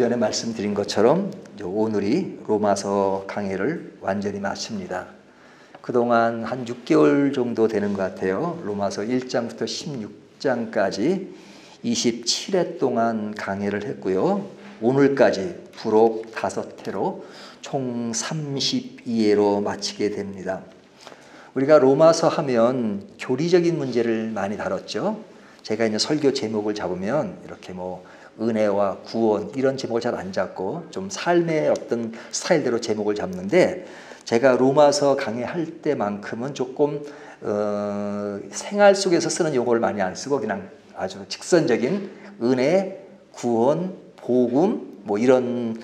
전에 말씀드린 것처럼 오늘이 로마서 강해를 완전히 마칩니다. 그동안 한 6개월 정도 되는 것 같아요. 로마서 1장부터 16장까지 27회 동안 강해를 했고요. 오늘까지 부록 5회로 총 32회로 마치게 됩니다. 우리가 로마서 하면 교리적인 문제를 많이 다뤘죠. 제가 이제 설교 제목을 잡으면 이렇게 은혜와 구원 이런 제목을 잘 안 잡고 좀 삶의 어떤 스타일대로 제목을 잡는데, 제가 로마서 강의할 때만큼은 조금 생활 속에서 쓰는 용어를 많이 안 쓰고 그냥 아주 직선적인 은혜, 구원, 복음 이런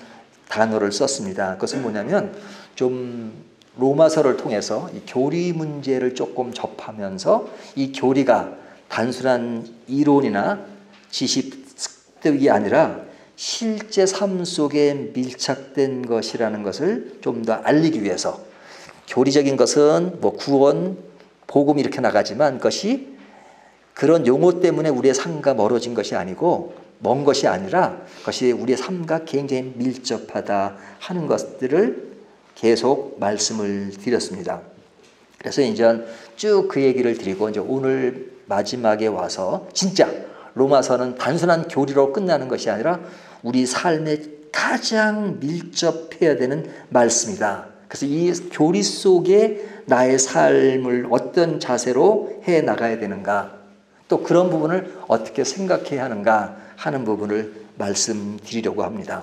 단어를 썼습니다. 그것은 뭐냐면 좀 로마서를 통해서 이 교리 문제를 조금 접하면서 이 교리가 단순한 이론이나 지식 습득이 아니라 실제 삶 속에 밀착된 것이라는 것을 좀 더 알리기 위해서, 교리적인 것은 구원, 복음 이렇게 나가지만 그것이 그런 용어 때문에 우리의 삶과 멀어진 것이 아니고 먼 것이 아니라 그것이 우리의 삶과 굉장히 밀접하다 하는 것들을 계속 말씀을 드렸습니다. 그래서 이제 쭉 그 얘기를 드리고 이제 오늘 마지막에 와서 진짜 로마서는 단순한 교리로 끝나는 것이 아니라 우리 삶에 가장 밀접해야 되는 말씀이다. 그래서 이 교리 속에 나의 삶을 어떤 자세로 해 나가야 되는가, 또 그런 부분을 어떻게 생각해야 하는가 하는 부분을 말씀드리려고 합니다.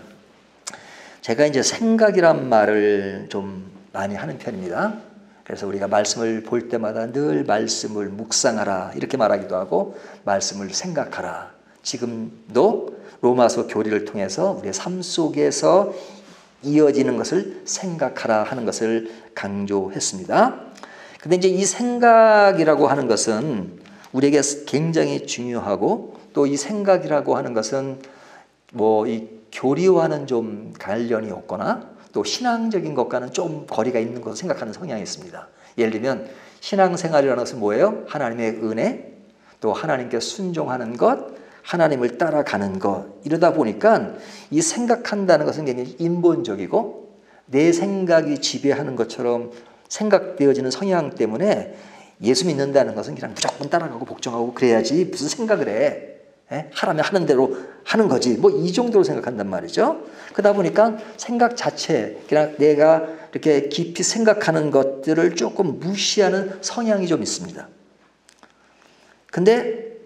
제가 이제 생각이란 말을 좀 많이 하는 편입니다. 그래서 우리가 말씀을 볼 때마다 늘 말씀을 묵상하라 이렇게 말하기도 하고 말씀을 생각하라. 지금도 로마서 교리를 통해서 우리의 삶 속에서 이어지는 것을 생각하라 하는 것을 강조했습니다. 근데 이제 이 생각이라고 하는 것은 우리에게 굉장히 중요하고, 또 이 생각이라고 하는 것은 이 교리와는 좀 관련이 없거나 또 신앙적인 것과는 좀 거리가 있는 것을 생각하는 성향이 있습니다. 예를 들면 신앙생활이라는 것은 뭐예요? 하나님의 은혜, 또 하나님께 순종하는 것, 하나님을 따라가는 것. 이러다 보니까 이 생각한다는 것은 굉장히 인본적이고 내 생각이 지배하는 것처럼 생각되어지는 성향 때문에 예수 믿는다는 것은 그냥 무조건 따라가고 복종하고 그래야지 무슨 생각을 해. 하라면 하는 대로 하는 거지. 이 정도로 생각한단 말이죠. 그러다 보니까 생각 자체, 그냥 내가 이렇게 깊이 생각하는 것들을 조금 무시하는 성향이 좀 있습니다. 근데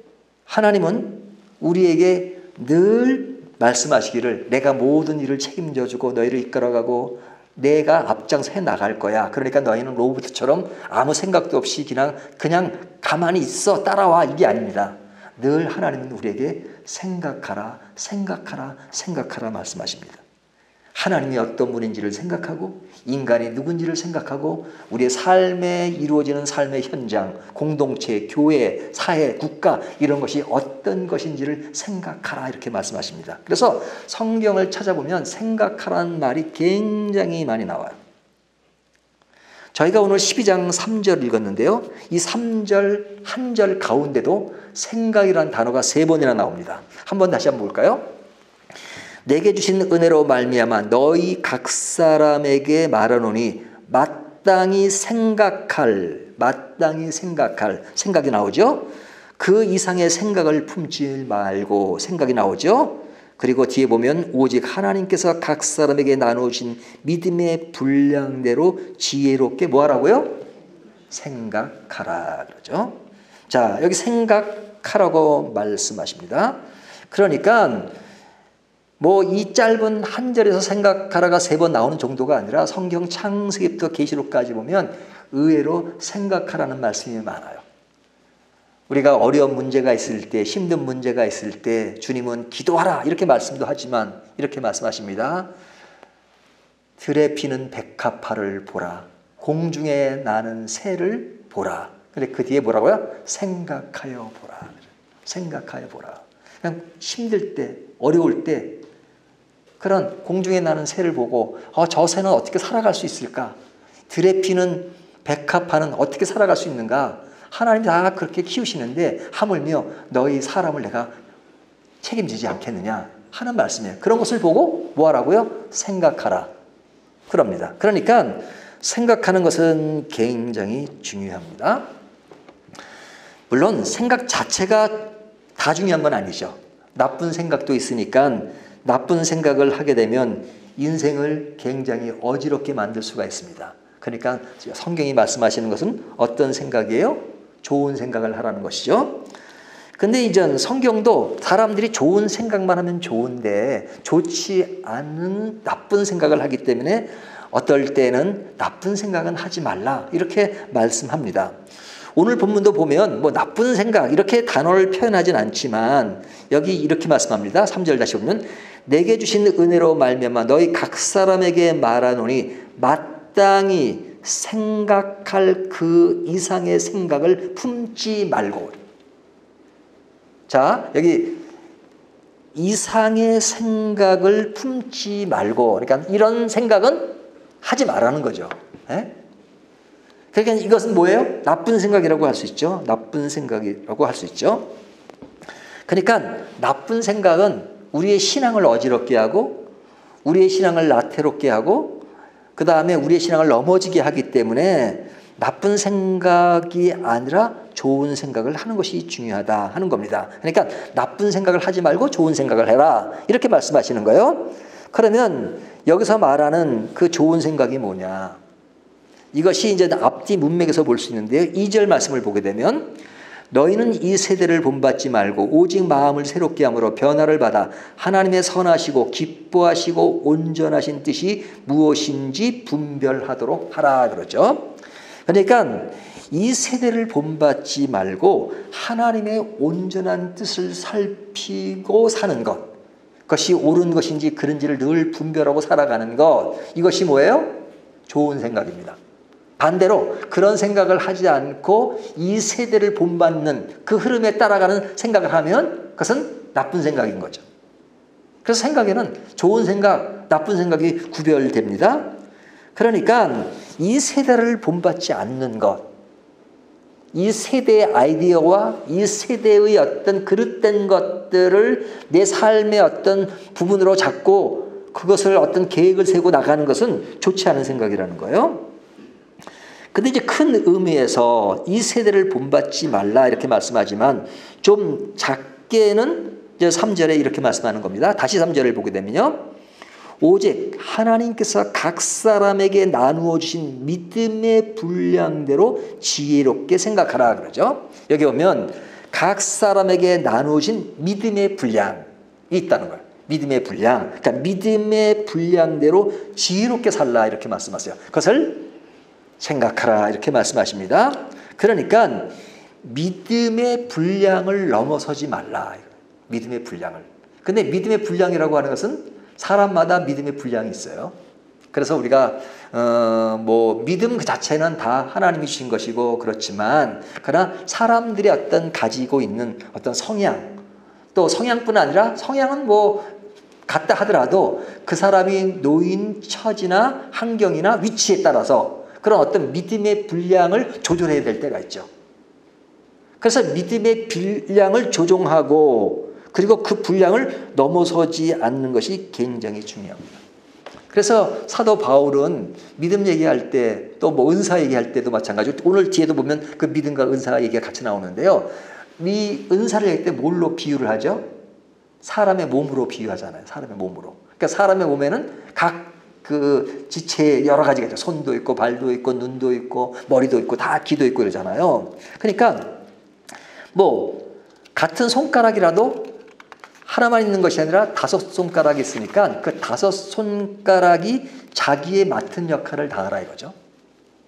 하나님은 우리에게 늘 말씀하시기를 내가 모든 일을 책임져주고 너희를 이끌어가고 내가 앞장서 해 나갈 거야. 그러니까 너희는 로봇처럼 아무 생각도 없이 그냥 가만히 있어, 따라와, 이게 아닙니다. 늘 하나님은 우리에게 생각하라, 생각하라, 생각하라 말씀하십니다. 하나님이 어떤 분인지를 생각하고 인간이 누군지를 생각하고 우리의 삶에 이루어지는 삶의 현장, 공동체, 교회, 사회, 국가 이런 것이 어떤 것인지를 생각하라 이렇게 말씀하십니다. 그래서 성경을 찾아보면 생각하라는 말이 굉장히 많이 나와요. 저희가 오늘 12장 3절 읽었는데요. 이 3절 한 절 가운데도 생각이라는 단어가 3번이나 나옵니다. 한번 다시 한번 볼까요? 내게 주신 은혜로 말미암아 너희 각 사람에게 말하노니 마땅히 생각할 생각이 나오죠. 그 이상의 생각을 품지 말고 생각이 나오죠. 그리고 뒤에 보면 오직 하나님께서 각 사람에게 나누신 믿음의 분량대로 지혜롭게 뭐하라고요? 생각하라 그러죠. 자, 여기 생각하라고 말씀하십니다. 그러니까 이 짧은 한 절에서 생각하라가 3번 나오는 정도가 아니라 성경 창세기부터 계시록까지 보면 의외로 생각하라는 말씀이 많아요. 우리가 어려운 문제가 있을 때, 힘든 문제가 있을 때 주님은 기도하라 이렇게 말씀도 하지만 이렇게 말씀하십니다. 들에 피는 백합화를 보라, 공중에 나는 새를 보라. 근데 그 뒤에 뭐라고요? 생각하여 보라. 생각하여 보라. 그냥 힘들 때, 어려울 때 그런 공중에 나는 새를 보고 저 새는 어떻게 살아갈 수 있을까? 들에 피는 백합화는 어떻게 살아갈 수 있는가? 하나님이 다 그렇게 키우시는데 하물며 너희 사람을 내가 책임지지 않겠느냐? 하는 말씀이에요. 그런 것을 보고 뭐 하라고요? 생각하라. 그럽니다. 그러니까 생각하는 것은 굉장히 중요합니다. 물론 생각 자체가 다 중요한 건 아니죠. 나쁜 생각도 있으니까 나쁜 생각을 하게 되면 인생을 굉장히 어지럽게 만들 수가 있습니다. 그러니까 성경이 말씀하시는 것은 어떤 생각이에요? 좋은 생각을 하라는 것이죠. 근데 이제 성경도 사람들이 좋은 생각만 하면 좋은데 좋지 않은 나쁜 생각을 하기 때문에 어떨 때는 나쁜 생각은 하지 말라 이렇게 말씀합니다. 오늘 본문도 보면 뭐 나쁜 생각 이렇게 단어를 표현하진 않지만 여기 이렇게 말씀합니다. 3절 다시 보면 내게 주신 은혜로 말미암아 너희 각 사람에게 말하노니 마땅히 생각할 그 이상의 생각을 품지 말고. 자, 여기 이상의 생각을 품지 말고, 그러니까 이런 생각은 하지 말라는 거죠. 예? 그러니까 이것은 뭐예요? 나쁜 생각이라고 할 수 있죠. 나쁜 생각이라고 할 수 있죠. 그러니까 나쁜 생각은 우리의 신앙을 어지럽게 하고 우리의 신앙을 나태롭게 하고 그 다음에 우리의 신앙을 넘어지게 하기 때문에 나쁜 생각이 아니라 좋은 생각을 하는 것이 중요하다 하는 겁니다. 그러니까 나쁜 생각을 하지 말고 좋은 생각을 해라 이렇게 말씀하시는 거예요. 그러면 여기서 말하는 그 좋은 생각이 뭐냐? 이것이 이제 앞뒤 문맥에서 볼 수 있는데요. 2절 말씀을 보게 되면 너희는 이 세대를 본받지 말고 오직 마음을 새롭게 함으로 변화를 받아 하나님의 선하시고 기뻐하시고 온전하신 뜻이 무엇인지 분별하도록 하라 그러죠. 그러니까 이 세대를 본받지 말고 하나님의 온전한 뜻을 살피고 사는 것, 그것이 옳은 것인지 그른지를 늘 분별하고 살아가는 것, 이것이 뭐예요? 좋은 생각입니다. 반대로 그런 생각을 하지 않고 이 세대를 본받는 그 흐름에 따라가는 생각을 하면 그것은 나쁜 생각인 거죠. 그래서 생각에는 좋은 생각, 나쁜 생각이 구별됩니다. 그러니까 이 세대를 본받지 않는 것, 이 세대의 아이디어와 이 세대의 어떤 그릇된 것들을 내 삶의 어떤 부분으로 잡고 그것을 어떤 계획을 세우고 나가는 것은 좋지 않은 생각이라는 거예요. 근데 이제 큰 의미에서 이 세대를 본받지 말라 이렇게 말씀하지만 좀 작게는 이제 3절에 이렇게 말씀하는 겁니다. 다시 3절을 보게 되면요. 오직 하나님께서 각 사람에게 나누어 주신 믿음의 분량대로 지혜롭게 생각하라 그러죠. 여기 보면 각 사람에게 나누어 주신 믿음의 분량이 있다는 거예요. 믿음의 분량. 그러니까 믿음의 분량대로 지혜롭게 살라 이렇게 말씀하세요. 그것을 생각하라 이렇게 말씀하십니다. 그러니까 믿음의 분량을 넘어서지 말라. 믿음의 분량을. 근데 믿음의 분량이라고 하는 것은 사람마다 믿음의 분량이 있어요. 그래서 우리가 뭐 믿음 그 자체는 다 하나님이 주신 것이고 그렇지만 그러나 사람들이 어떤 가지고 있는 어떤 성향, 또 성향뿐 아니라 성향은 뭐 같다 하더라도 그 사람이 놓인 처지나 환경이나 위치에 따라서 그런 어떤 믿음의 분량을 조절해야 될 때가 있죠. 그래서 믿음의 분량을 조정하고 그리고 그 분량을 넘어서지 않는 것이 굉장히 중요합니다. 그래서 사도 바울은 믿음 얘기할 때 또 뭐 은사 얘기할 때도 마찬가지고 오늘 뒤에도 보면 그 믿음과 은사 얘기가 같이 나오는데요. 이 은사를 얘기할 때 뭘로 비유를 하죠? 사람의 몸으로 비유하잖아요. 사람의 몸으로. 그러니까 사람의 몸에는 각 그 지체 여러 가지가 있죠. 손도 있고 발도 있고 눈도 있고 머리도 있고 다 귀도 있고 이러잖아요. 그러니까 뭐 같은 손가락이라도 하나만 있는 것이 아니라 5손가락이 있으니까 그 5손가락이 자기에 맡은 역할을 다하라 이거죠.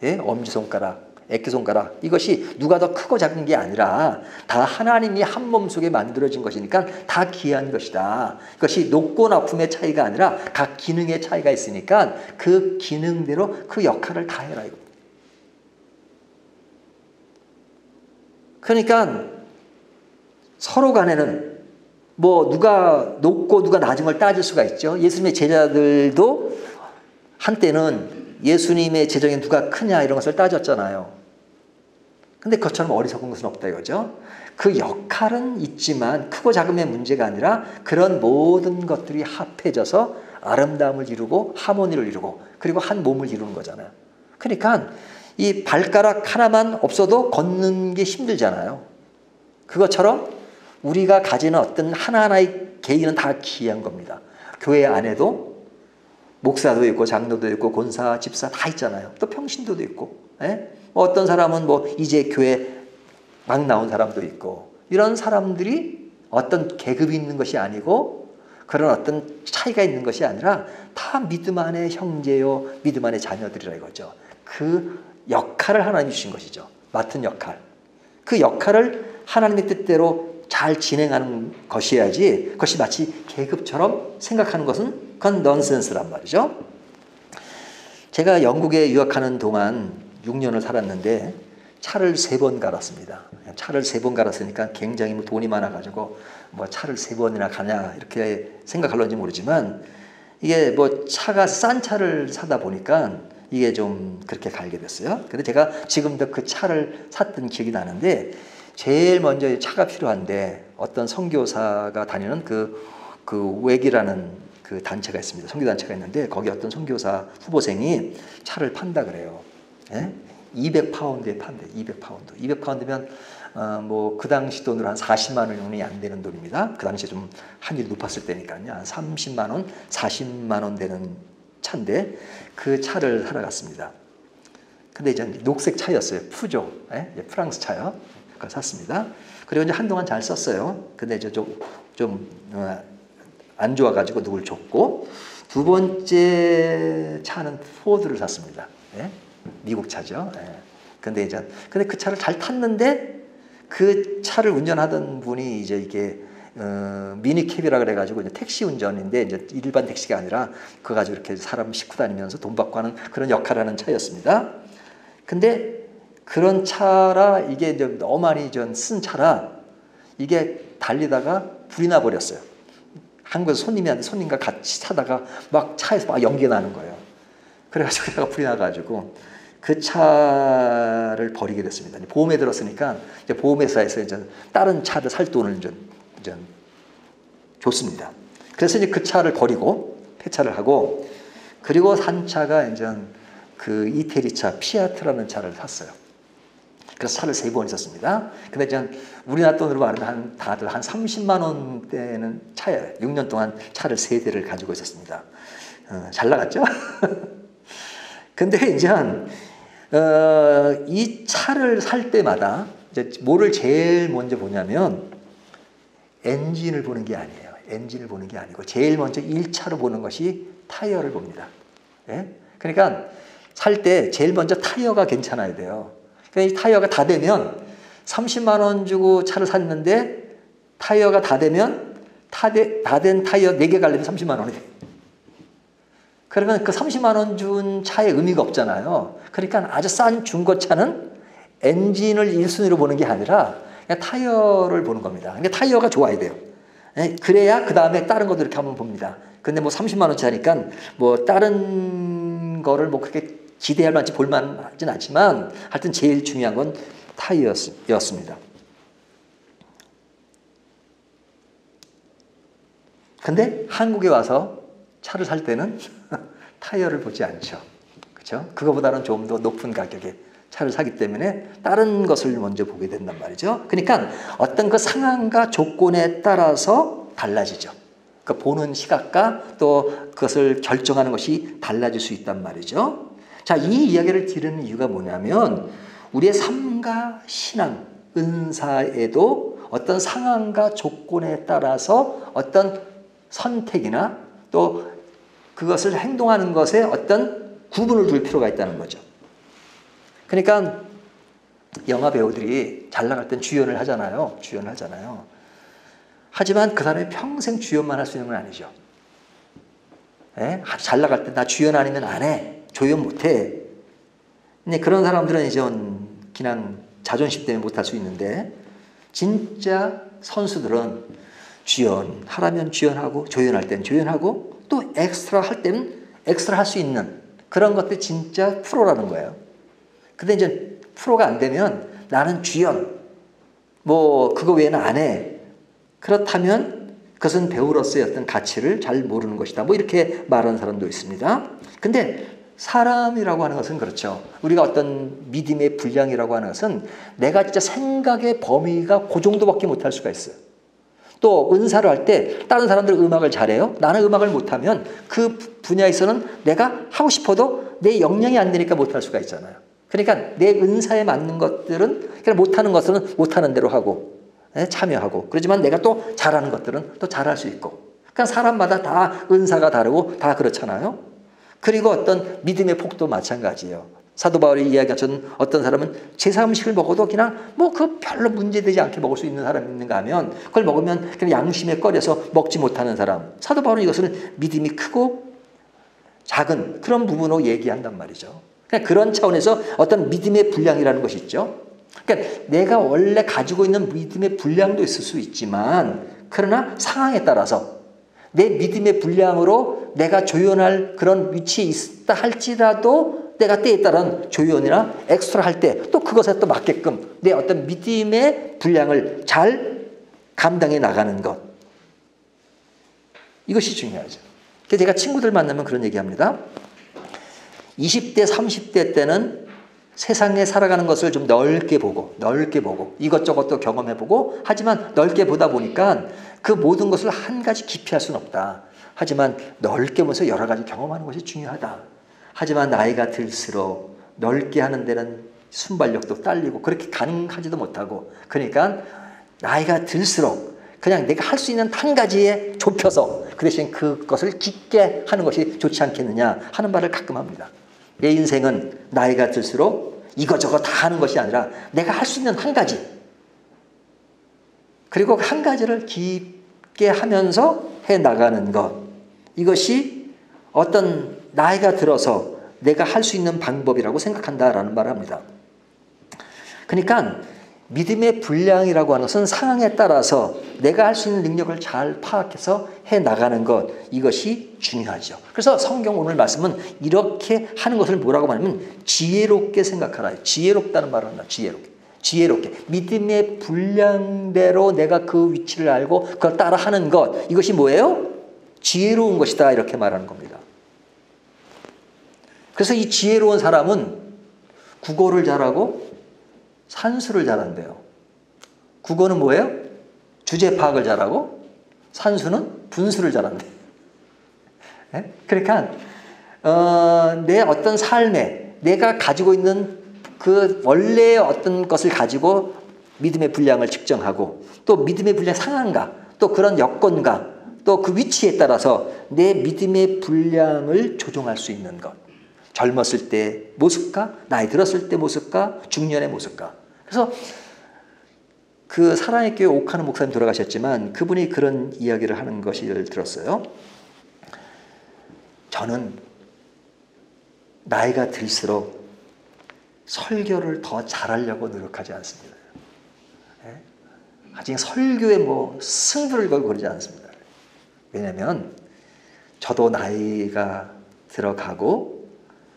예? 엄지손가락, 액기손가락 이것이 누가 더 크고 작은 게 아니라 다 하나님이 한 몸 속에 만들어진 것이니까 다 귀한 것이다. 그것이 높고 높음의 차이가 아니라 각 기능의 차이가 있으니까 그 기능대로 그 역할을 다해라 이거. 그러니까 서로 간에는 뭐 누가 높고 누가 낮은 걸 따질 수가 있죠. 예수님의 제자들도 한때는 예수님의 제정에 누가 크냐 이런 것을 따졌잖아요. 근데 그것처럼 어리석은 것은 없다 이거죠. 그 역할은 있지만 크고 작음의 문제가 아니라 그런 모든 것들이 합해져서 아름다움을 이루고 하모니를 이루고 그리고 한 몸을 이루는 거잖아요. 그러니까 이 발가락 하나만 없어도 걷는 게 힘들잖아요. 그것처럼 우리가 가지는 어떤 하나하나의 개인은 다 귀한 겁니다. 교회 안에도 목사도 있고 장로도 있고 권사, 집사 다 있잖아요. 또 평신도도 있고, 예? 어떤 사람은 뭐 이제 교회 막 나온 사람도 있고 이런 사람들이 어떤 계급이 있는 것이 아니고 그런 어떤 차이가 있는 것이 아니라 다 믿음 안의 형제요, 믿음 안의 자녀들이라 이거죠. 그 역할을 하나님이 주신 것이죠. 맡은 역할. 그 역할을 하나님의 뜻대로 잘 진행하는 것이어야지 그것이 마치 계급처럼 생각하는 것은 그건 넌센스란 말이죠. 제가 영국에 유학하는 동안 6년을 살았는데 차를 3번 갈았습니다. 차를 3번 갈았으니까 굉장히 뭐 돈이 많아가지고 뭐 차를 3번이나 가냐 이렇게 생각할런지 모르지만 이게 뭐 차가 싼 차를 사다 보니까 이게 좀 그렇게 갈게 됐어요. 근데 제가 지금도 그 차를 샀던 기억이 나는데 제일 먼저 차가 필요한데 어떤 선교사가 다니는 그 웩이라는 그 단체가 있습니다. 선교단체가 있는데 거기 어떤 선교사 후보생이 차를 판다 그래요. 예? 200파운드에 판대. 200파운드. 200파운드면 뭐 그 당시 돈으로 한 40만 원이 안 되는 돈입니다. 그 당시에 좀 환율이 높았을 때니까요. 한 30만 원, 40만 원 되는 차인데 그 차를 사러 갔습니다. 근데 이제 녹색 차였어요. 푸조. 예? 프랑스 차요. 그걸 샀습니다. 그리고 이제 한동안 잘 썼어요. 근데 이제 안 좋아가지고 누굴 줬고 두 번째 차는 포드를 샀습니다. 예? 미국 차죠. 예. 근데 그 차를 잘 탔는데 그 차를 운전하던 분이 이제 이게 미니캡이라 그래가지고 이제 택시 운전인데 이제 일반 택시가 아니라 그거 가지고 이렇게 사람 싣고 다니면서 돈 받고 하는 그런 역할을 하는 차였습니다. 근데 그런 차라 이게 이제 너무 많이 쓴 차라 이게 달리다가 불이 나 버렸어요. 한국에서 손님과 같이 타다가 막 차에서 막 연기가 나는 거예요. 그래가지고 내가 불이 나가지고 그 차를 버리게 됐습니다. 보험에 들었으니까 이제 보험회사에서 이제 다른 차를 살 돈을 이제 줬습니다. 그래서 이제 그 차를 버리고 폐차를 하고 그리고 산 차가 이제 그 이태리 차 피아트라는 차를 샀어요. 그래서 차를 3번 있었습니다. 근데 이제 우리나라 돈으로 말하면 다들 한 30만 원대는 차예요. 6년 동안 차를 3대를 가지고 있었습니다. 잘 나갔죠? 근데 이제 이 차를 살 때마다 이제 뭐를 제일 먼저 보냐면 엔진을 보는 게 아니에요. 엔진을 보는 게 아니고 제일 먼저 1차로 보는 것이 타이어를 봅니다. 예? 그러니까 살 때 제일 먼저 타이어가 괜찮아야 돼요. 그러니까 이 타이어가 다 되면 30만 원 주고 차를 샀는데 타이어가 다 되면 다 된 타이어 4개 갈려면 30만 원이 돼요. 그러면 그 30만 원 준 차에 의미가 없잖아요. 그러니까 아주 싼 중고차는 엔진을 1순위로 보는 게 아니라 그냥 타이어를 보는 겁니다. 그러니까 타이어가 좋아야 돼요. 그래야 그 다음에 다른 것도 이렇게 한번 봅니다. 근데 뭐 30만 원치 하니까 뭐 다른 거를 뭐 그렇게 기대할 만치 볼만 하진 않지만 하여튼 제일 중요한 건 타이어였습니다. 근데 한국에 와서 차를 살 때는 타이어를 보지 않죠. 그렇죠? 그거보다는 좀 더 높은 가격에 차를 사기 때문에 다른 것을 먼저 보게 된단 말이죠. 그러니까 어떤 그 상황과 조건에 따라서 달라지죠. 그러니까 보는 시각과 또 그것을 결정하는 것이 달라질 수 있단 말이죠. 자, 이 이야기를 드리는 이유가 뭐냐면 우리의 삶과 신앙, 은사에도 어떤 상황과 조건에 따라서 어떤 선택이나 또 그것을 행동하는 것에 어떤 구분을 둘 필요가 있다는 거죠. 그러니까 영화 배우들이 잘 나갈 땐 주연을 하잖아요. 하지만 그 사람이 평생 주연만 할 수 있는 건 아니죠. 잘 나갈 때 나 주연 아니면 안 해. 조연 못 해. 근데 그런 사람들은 이제 그냥 자존심 때문에 못 할 수 있는데 진짜 선수들은 주연 하라면 주연하고 조연할 땐 조연하고 또 엑스트라 할 때는 엑스트라 할 수 있는 그런 것들 진짜 프로라는 거예요. 근데 이제 프로가 안 되면 나는 주연, 뭐 그거 외에는 안 해. 그렇다면 그것은 배우로서의 어떤 가치를 잘 모르는 것이다. 뭐 이렇게 말하는 사람도 있습니다. 근데 사람이라고 하는 것은 그렇죠. 우리가 어떤 믿음의 분량이라고 하는 것은 내가 진짜 생각의 범위가 그 정도밖에 못할 수가 있어요. 또 은사를 할 때 다른 사람들 음악을 잘해요. 나는 음악을 못하면 그 분야에서는 내가 하고 싶어도 내 역량이 안 되니까 못할 수가 있잖아요. 그러니까 내 은사에 맞는 것들은 그냥 못하는 것들은 못하는 대로 하고 참여하고, 그렇지만 내가 또 잘하는 것들은 또 잘할 수 있고. 그러니까 사람마다 다 은사가 다르고 다 그렇잖아요. 그리고 어떤 믿음의 폭도 마찬가지예요. 사도 바울이 이야기하던 어떤 사람은 제사 음식을 먹어도 그냥 뭐 그 별로 문제되지 않게 먹을 수 있는 사람이 있는가 하면 그걸 먹으면 그냥 양심에 꺼려서 먹지 못하는 사람. 사도 바울은 이것을 믿음이 크고 작은 그런 부분으로 얘기한단 말이죠. 그냥 그런 차원에서 어떤 믿음의 분량이라는 것이 있죠. 그러니까 내가 원래 가지고 있는 믿음의 분량도 있을 수 있지만, 그러나 상황에 따라서 내 믿음의 분량으로 내가 조연할 그런 위치에 있다 할지라도 내가 때에 따른 조연이나 엑스트라 할 때 또 그것에 또 맞게끔 내 어떤 믿음의 분량을 잘 감당해 나가는 것, 이것이 중요하죠. 그래서 제가 친구들 만나면 그런 얘기합니다. 20대 30대 때는 세상에 살아가는 것을 좀 넓게 보고 이것저것도 경험해보고, 하지만 넓게 보다 보니까 그 모든 것을 한 가지 깊이 할 수는 없다. 하지만 넓게 보면서 여러 가지 경험하는 것이 중요하다. 하지만 나이가 들수록 넓게 하는 데는 순발력도 딸리고 그렇게 가능하지도 못하고, 그러니까 나이가 들수록 그냥 내가 할 수 있는 한 가지에 좁혀서 그 대신 그것을 깊게 하는 것이 좋지 않겠느냐 하는 말을 가끔 합니다. 내 인생은 나이가 들수록 이거저거 다 하는 것이 아니라 내가 할 수 있는 한 가지, 그리고 한 가지를 깊게 하면서 해나가는 것, 이것이 어떤 나이가 들어서 내가 할 수 있는 방법이라고 생각한다라는 말을 합니다. 그러니까 믿음의 분량이라고 하는 것은 상황에 따라서 내가 할 수 있는 능력을 잘 파악해서 해나가는 것, 이것이 중요하죠. 그래서 성경 오늘 말씀은 이렇게 하는 것을 뭐라고 말하면 지혜롭게 생각하라. 지혜롭다는 말을 한다. 지혜롭게 믿음의 분량대로 내가 그 위치를 알고 그걸 따라 하는 것, 이것이 뭐예요? 지혜로운 것이다, 이렇게 말하는 겁니다. 그래서 이 지혜로운 사람은 국어를 잘하고 산수를 잘한대요. 국어는 뭐예요? 주제 파악을 잘하고, 산수는 분수를 잘한대. 네? 그러니까 내 어떤 삶에 내가 가지고 있는 그 원래의 어떤 것을 가지고 믿음의 분량을 측정하고, 또 믿음의 분량 상황과 또 그런 여건과 또 그 위치에 따라서 내 믿음의 분량을 조정할 수 있는 것. 젊었을 때 모습과 나이 들었을 때 모습과 중년의 모습과. 그래서 그 사랑의 교회 옥하는 목사님 돌아가셨지만 그분이 그런 이야기를 하는 것을 들었어요. 저는 나이가 들수록 설교를 더 잘하려고 노력하지 않습니다. 아직 설교에 뭐 승부를 걸고 그러지 않습니다. 왜냐하면 저도 나이가 들어가고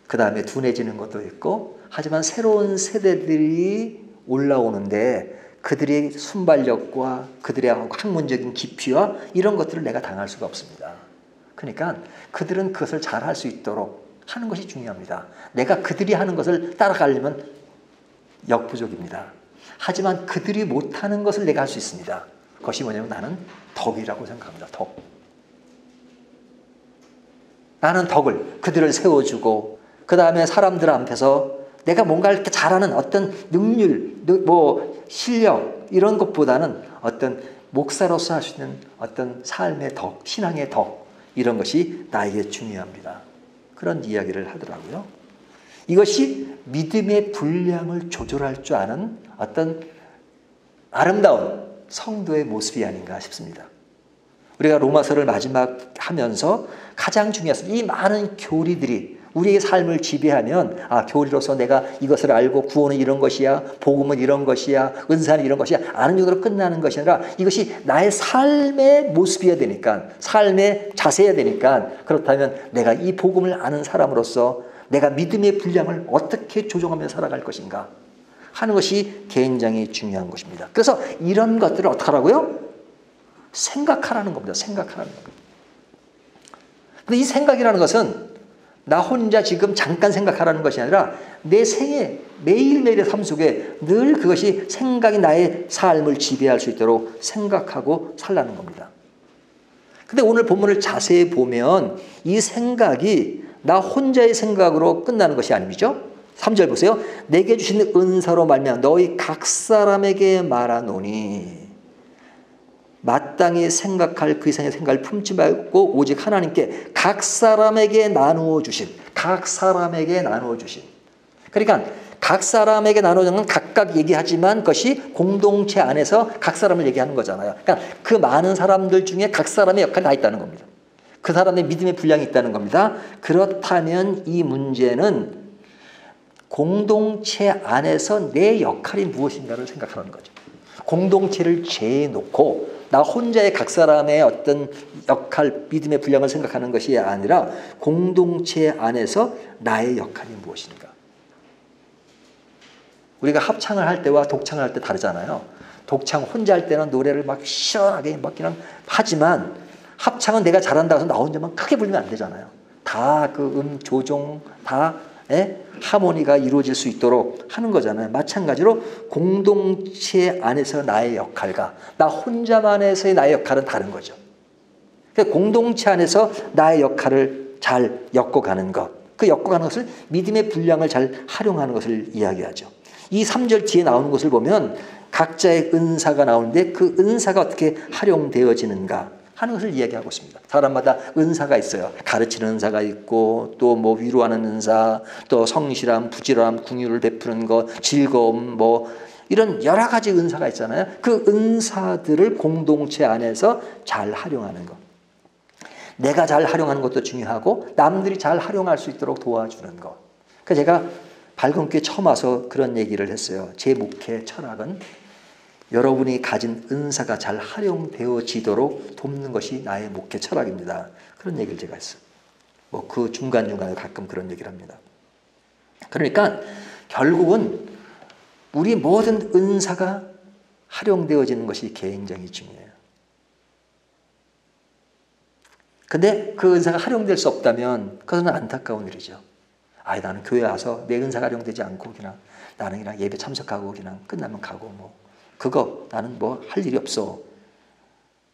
그 다음에 둔해지는 것도 있고, 하지만 새로운 세대들이 올라오는데 그들의 순발력과 그들의 학문적인 깊이와 이런 것들을 내가 당할 수가 없습니다. 그러니까 그들은 그것을 잘할 수 있도록 하는 것이 중요합니다. 내가 그들이 하는 것을 따라가려면 역부족입니다. 하지만 그들이 못하는 것을 내가 할 수 있습니다. 그것이 뭐냐면 나는 덕이라고 생각합니다. 덕. 나는 덕을, 그들을 세워주고 그 다음에 사람들 앞에서 내가 뭔가 이렇게 잘하는 어떤 능률, 뭐 실력 이런 것보다는 어떤 목사로서 할 수 있는 어떤 삶의 덕, 신앙의 덕, 이런 것이 나에게 중요합니다. 그런 이야기를 하더라고요. 이것이 믿음의 분량을 조절할 줄 아는 어떤 아름다운 성도의 모습이 아닌가 싶습니다. 우리가 로마서를 마지막 하면서 가장 중요했습니다. 이 많은 교리들이 우리의 삶을 지배하면, 교리로서 내가 이것을 알고 구원은 이런 것이야, 복음은 이런 것이야, 은사는 이런 것이야, 아는 정도로 끝나는 것이 아니라 이것이 나의 삶의 모습이어야 되니까, 삶의 자세여야 되니까, 그렇다면 내가 이 복음을 아는 사람으로서 내가 믿음의 분량을 어떻게 조정하며 살아갈 것인가, 하는 것이 굉장히 중요한 것입니다. 그래서 이런 것들을 어떻게 하라고요? 생각하라는 겁니다. 생각하라는 겁니다. 근데 이 생각이라는 것은 나 혼자 지금 잠깐 생각하라는 것이 아니라 내 생애 매일매일의 삶 속에 늘 그것이 생각이 나의 삶을 지배할 수 있도록 생각하고 살라는 겁니다. 근데 오늘 본문을 자세히 보면 이 생각이 나 혼자의 생각으로 끝나는 것이 아니죠. 3절 보세요. 내게 주신 은사로 말미암아 너희 각 사람에게 말하노니 마땅히 생각할 그 이상의 생각을 품지 말고 오직 하나님께 각 사람에게 나누어 주신 그러니까 각 사람에게 나누는 건 각각 얘기하지만 그것이 공동체 안에서 각 사람을 얘기하는 거잖아요. 그러니까 그 많은 사람들 중에 각 사람의 역할이 다 있다는 겁니다. 그 사람의 믿음의 분량이 있다는 겁니다. 그렇다면 이 문제는 공동체 안에서 내 역할이 무엇인가를 생각하는 거죠. 공동체를 재놓고 나 혼자의 각 사람의 어떤 역할, 믿음의 분량을 생각하는 것이 아니라 공동체 안에서 나의 역할이 무엇인가. 우리가 합창을 할 때와 독창을 할 때 다르잖아요. 독창 혼자 할 때는 노래를 막 시원하게 막 그냥 하지만 합창은 내가 잘한다고 해서 나 혼자만 크게 부르면 안 되잖아요. 다 그 조종, 다 하모니가 이루어질 수 있도록 하는 거잖아요. 마찬가지로 공동체 안에서 나의 역할과 나 혼자만에서의 나의 역할은 다른 거죠. 공동체 안에서 나의 역할을 잘 엮어가는 것, 그 엮어가는 것을 믿음의 분량을 잘 활용하는 것을 이야기하죠. 이 3절 뒤에 나오는 것을 보면 각자의 은사가 나오는데 그 은사가 어떻게 활용되어지는가 하는 것을 이야기하고 있습니다. 사람마다 은사가 있어요. 가르치는 은사가 있고 또 뭐 위로하는 은사, 또 성실함, 부지런함, 긍휼을 베푸는 것, 즐거움, 뭐 이런 여러 가지 은사가 있잖아요. 그 은사들을 공동체 안에서 잘 활용하는 것. 내가 잘 활용하는 것도 중요하고 남들이 잘 활용할 수 있도록 도와주는 것. 그래서 제가 밝은 교회 처음 와서 그런 얘기를 했어요. 제 목회 철학은 여러분이 가진 은사가 잘 활용되어지도록 돕는 것이 나의 목회 철학입니다. 그런 얘기를 제가 했어요. 뭐 그 중간중간에 가끔 그런 얘기를 합니다. 그러니까 결국은 우리 모든 은사가 활용되어지는 것이 굉장히 중요해요. 근데 그 은사가 활용될 수 없다면 그것은 안타까운 일이죠. 나는 교회 와서 내 은사가 활용되지 않고 나는 그냥 예배 참석하고 그냥 끝나면 가고 그거 나는 뭐 할 일이 없어.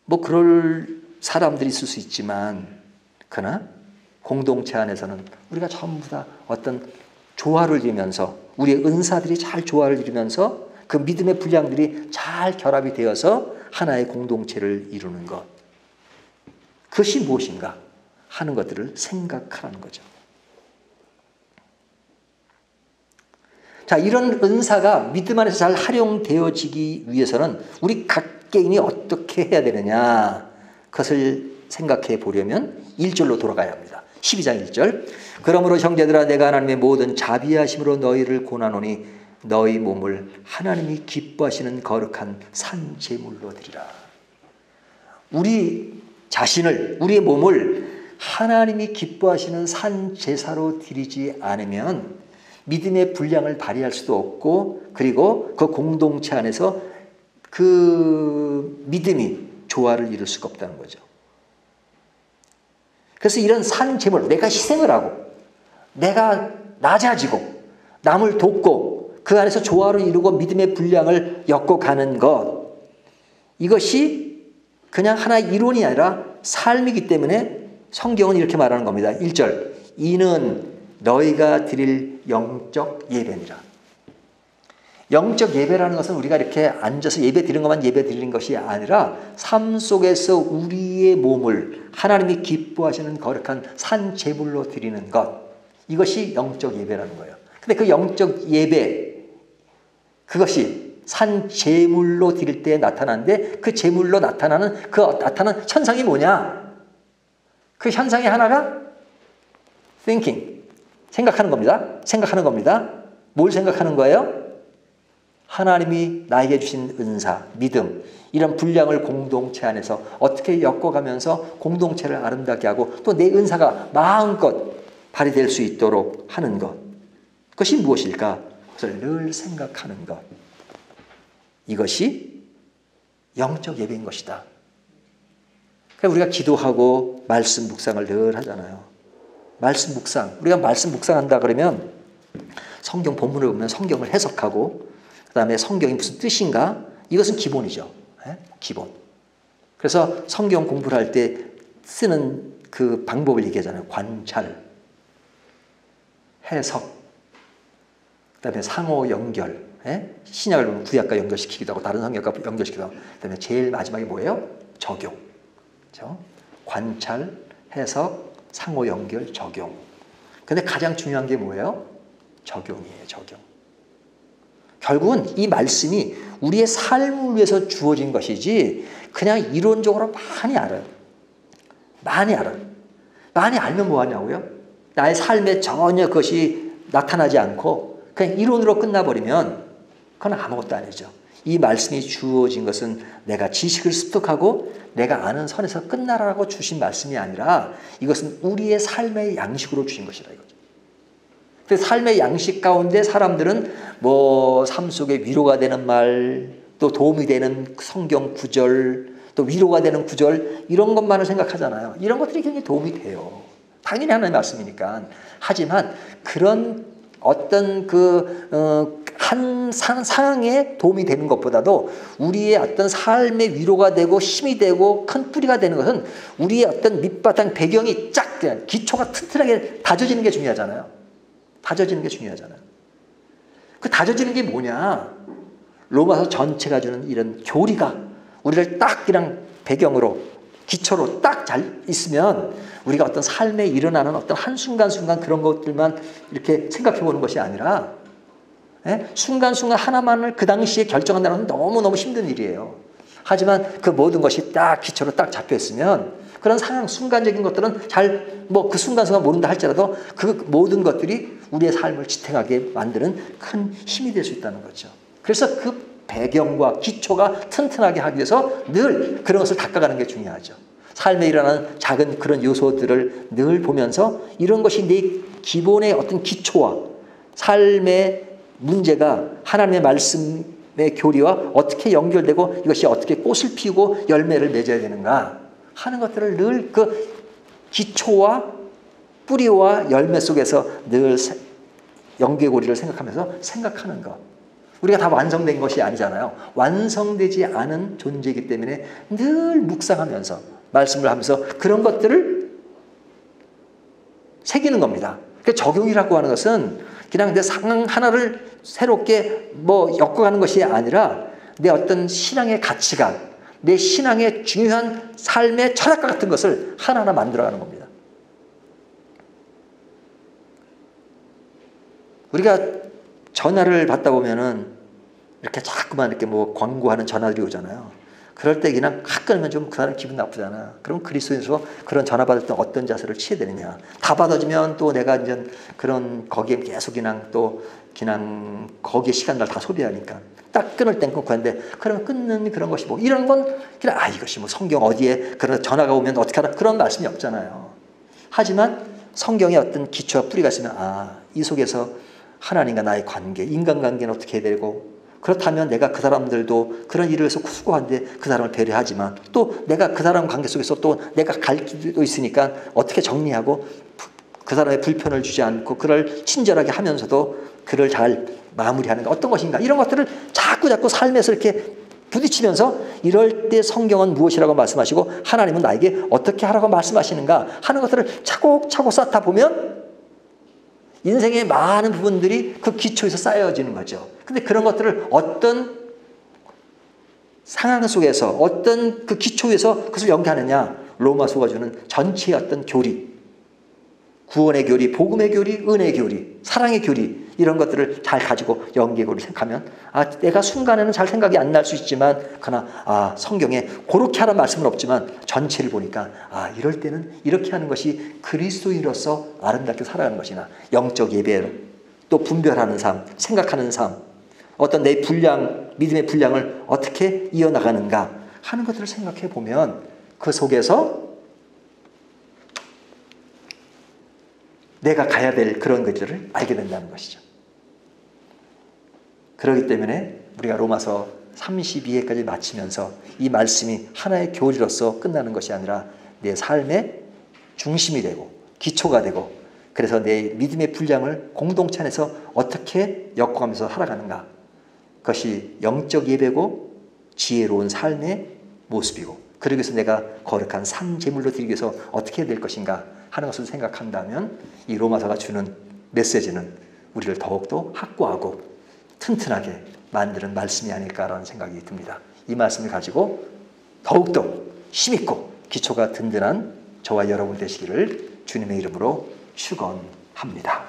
뭐 그럴 사람들이 있을 수 있지만 그러나 공동체 안에서는 우리가 전부 다 어떤 조화를 이루면서 우리의 은사들이 잘 조화를 이루면서 그 믿음의 분량들이 잘 결합이 되어서 하나의 공동체를 이루는 것. 그것이 무엇인가 하는 것들을 생각하라는 거죠. 자, 이런 은사가 믿음 안에서 잘 활용되어지기 위해서는 우리 각 개인이 어떻게 해야 되느냐 그것을 생각해 보려면 1절로 돌아가야 합니다. 12장 1절. 그러므로 형제들아 내가 하나님의 모든 자비하심으로 너희를 고난하노니 너희 몸을 하나님이 기뻐하시는 거룩한 산제물로 드리라. 우리 자신을, 우리의 몸을 하나님이 기뻐하시는 산제사로 드리지 않으면 믿음의 분량을 발휘할 수도 없고 그리고 그 공동체 안에서 그 믿음이 조화를 이룰 수가 없다는 거죠. 그래서 이런 산제물, 내가 희생을 하고 내가 낮아지고 남을 돕고 그 안에서 조화를 이루고 믿음의 분량을 엮어가는 것, 이것이 그냥 하나의 이론이 아니라 삶이기 때문에 성경은 이렇게 말하는 겁니다. 1절, 이는 너희가 드릴 영적 예배니라. 영적 예배라는 것은 우리가 이렇게 앉아서 예배 드리는 것만 예배 드리는 것이 아니라 삶 속에서 우리의 몸을 하나님이 기뻐하시는 거룩한 산제물로 드리는 것, 이것이 영적 예배라는 거예요. 근데 그 영적 예배, 그것이 산제물로 드릴 때 나타나는데 그 제물로 나타나는 그 나타나는 현상이 뭐냐? 그 현상의 하나가 thinking, 생각하는 겁니다. 생각하는 겁니다. 뭘 생각하는 거예요? 하나님이 나에게 주신 은사, 믿음, 이런 분량을 공동체 안에서 어떻게 엮어가면서 공동체를 아름답게 하고 또 내 은사가 마음껏 발휘될 수 있도록 하는 것. 그것이 무엇일까? 그것을 늘 생각하는 것. 이것이 영적 예배인 것이다. 그러니까 우리가 기도하고 말씀 묵상을 늘 하잖아요. 말씀 묵상. 우리가 말씀 묵상한다 그러면 성경 본문을 보면 성경을 해석하고 그 다음에 성경이 무슨 뜻인가? 이것은 기본이죠. 기본. 그래서 성경 공부를 할 때 쓰는 그 방법을 얘기하잖아요. 관찰, 해석, 그 다음에 상호 연결. 신약을 보면 구약과 연결시키기도 하고 다른 성경과 연결시키기도 하고 그 다음에 제일 마지막에 뭐예요? 적용. 그렇죠? 관찰, 해석, 상호 연결, 적용. 근데 가장 중요한 게 뭐예요? 적용이에요. 적용. 결국은 이 말씀이 우리의 삶을 위해서 주어진 것이지 그냥 이론적으로 많이 알아요. 많이 알아요. 많이 알면 뭐하냐고요? 나의 삶에 전혀 그것이 나타나지 않고 그냥 이론으로 끝나버리면 그건 아무것도 아니죠. 이 말씀이 주어진 것은 내가 지식을 습득하고 내가 아는 선에서 끝나라고 주신 말씀이 아니라 이것은 우리의 삶의 양식으로 주신 것이라 이거죠. 근데 삶의 양식 가운데 사람들은 뭐 삶 속에 위로가 되는 말, 또 도움이 되는 성경 구절, 또 위로가 되는 구절 이런 것만을 생각하잖아요. 이런 것들이 굉장히 도움이 돼요. 당연히 하나님의 말씀이니까. 하지만 그런 어떤 한 상황에 도움이 되는 것보다도 우리의 어떤 삶의 위로가 되고 힘이 되고 큰 뿌리가 되는 것은 우리의 어떤 밑바탕 배경이 쫙 기초가 튼튼하게 다져지는 게 중요하잖아요. 다져지는 게 중요하잖아요. 그 다져지는 게 뭐냐? 로마서 전체가 주는 이런 교리가 우리를 딱 그냥 배경으로 기초로 딱 잘 있으면 우리가 어떤 삶에 일어나는 어떤 한순간순간 그런 것들만 이렇게 생각해 보는 것이 아니라 순간순간 하나만을 그 당시에 결정한다는 건 너무너무 힘든 일이에요. 하지만 그 모든 것이 딱 기초로 딱 잡혀 있으면 그런 상황, 순간적인 것들은 잘 그 순간순간 모른다 할지라도 그 모든 것들이 우리의 삶을 지탱하게 만드는 큰 힘이 될 수 있다는 거죠. 그래서 그 배경과 기초가 튼튼하게 하기 위해서 늘 그런 것을 닦아가는 게 중요하죠. 삶에 일어나는 작은 그런 요소들을 늘 보면서 이런 것이 내 기본의 어떤 기초와 삶의 문제가 하나님의 말씀의 교리와 어떻게 연결되고 이것이 어떻게 꽃을 피우고 열매를 맺어야 되는가 하는 것들을 늘 그 기초와 뿌리와 열매 속에서 늘 연계고리를 생각하면서 생각하는 것. 우리가 다 완성된 것이 아니잖아요. 완성되지 않은 존재이기 때문에 늘 묵상하면서 말씀을 하면서 그런 것들을 새기는 겁니다. 그러니까 적용이라고 하는 것은 그냥 내 상황 하나를 새롭게 엮어가는 것이 아니라 내 어떤 신앙의 가치관, 내 신앙의 중요한 삶의 철학과 같은 것을 하나하나 만들어가는 겁니다. 우리가 전화를 받다 보면은 이렇게 자꾸만 이렇게 광고하는 전화들이 오잖아요. 그럴 때 그냥 가끔은 좀 그 사람 기분 나쁘잖아. 그럼 그리스도인으로서 그런 전화 받을 때 어떤 자세를 취해야 되느냐. 다 받아주면 또 내가 이제 그런 거기에 계속 그냥 거기에 시간을 다 소비하니까 딱 끊을 땐 끊고 하는데 그러면 끊는 그런 것이 이런 건 그냥 이것이 성경 어디에 그런 전화가 오면 어떻게 하나 그런 말씀이 없잖아요. 하지만 성경에 어떤 기초와 뿌리가 있으면 이 속에서 하나님과 나의 관계, 인간관계는 어떻게 해야 되고 그렇다면 내가 그 사람들도 그런 일을 해서 수고한데 그 사람을 배려하지만 또 내가 그 사람 관계 속에서 또 내가 갈 길도 있으니까 어떻게 정리하고 그 사람의 불편을 주지 않고 그를 친절하게 하면서도 그를 잘 마무리하는 것 어떤 것인가 이런 것들을 자꾸 삶에서 이렇게 부딪히면서 이럴 때 성경은 무엇이라고 말씀하시고 하나님은 나에게 어떻게 하라고 말씀하시는가 하는 것들을 차곡차곡 쌓다 보면 인생의 많은 부분들이 그 기초에서 쌓여지는 거죠. 근데 그런 것들을 어떤 상황 속에서 어떤 그 기초에서 그것을 연계하느냐 로마서가 주는 전체의 어떤 교리 구원의 교리, 복음의 교리, 은혜의 교리, 사랑의 교리 이런 것들을 잘 가지고 연계고를 생각하면 내가 순간에는 잘 생각이 안 날 수 있지만 그러나 성경에 그렇게 하라는 말씀은 없지만 전체를 보니까 이럴 때는 이렇게 하는 것이 그리스도인으로서 아름답게 살아가는 것이나 영적 예배로 또 분별하는 삶, 생각하는 삶 어떤 내 분량, 믿음의 분량을 어떻게 이어나가는가 하는 것들을 생각해 보면 그 속에서 내가 가야 될 그런 것들을 알게 된다는 것이죠. 그렇기 때문에 우리가 로마서 32회까지 마치면서 이 말씀이 하나의 교리로서 끝나는 것이 아니라 내 삶의 중심이 되고 기초가 되고, 그래서 내 믿음의 분량을 공동체 안에서 어떻게 엮어가면서 살아가는가, 그것이 영적 예배고 지혜로운 삶의 모습이고, 그러기 위해서 내가 거룩한 산 제물로 드리기 위해서 어떻게 해야 될 것인가 하는 것을 생각한다면 이 로마서가 주는 메시지는 우리를 더욱더 확고하고 튼튼하게 만드는 말씀이 아닐까라는 생각이 듭니다. 이 말씀을 가지고 더욱더 힘있고 기초가 든든한 저와 여러분 되시기를 주님의 이름으로 축원합니다.